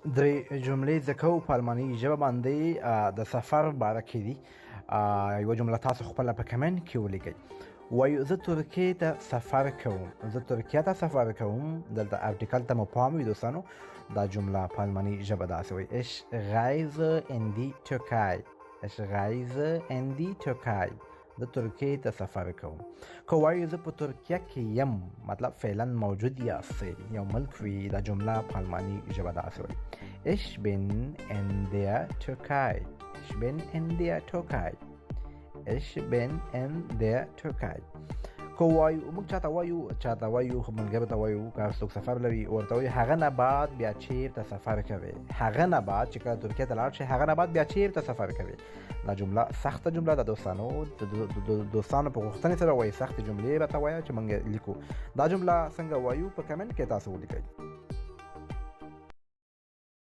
درې جملې زده کوو په الماني ژبه باندې د سفر باره کې دي. یوه جمله تاسو خپله په کمنټ کې ولیکئ. وایو زه ترکیې ته سفر کوم. زه ترکیه ته سفر کوم. دلته ارټیکل ته مو پام وي دوستانو. دا جمله په الماني ژبه داسې وایي: Ich reise in die Türkei. Ich reise in die Türkei. زه ترکیې ته سفر کوم. که وایو زه په ترکیه کې یم، مطلب فعلا موجود یاستئ، یو ملک وي، دا جمله په الماني ژبه داسې وایي: Ich bin in der Türkei. Ich bin in der Türkei. Ich bin in der Türkei. که وایو موږ چاته وایو ملګرو ته وایو، که څوک سفر لري ورته وایو هغه نه بعد بیا چیرته سفر کوي. هغه نه بعد چې کله ترکیه ته لاړ شي، هغه نه بعد بیا چیرته سفر کوي. دا جمله سخته جمله ده دوستانو. دوستانو په غوښتنې سره وایي سختې جملې راته وایه چې موږ لیکو. دا جمله څنګه وایو په کمنټ کې تاسو ولیکئ.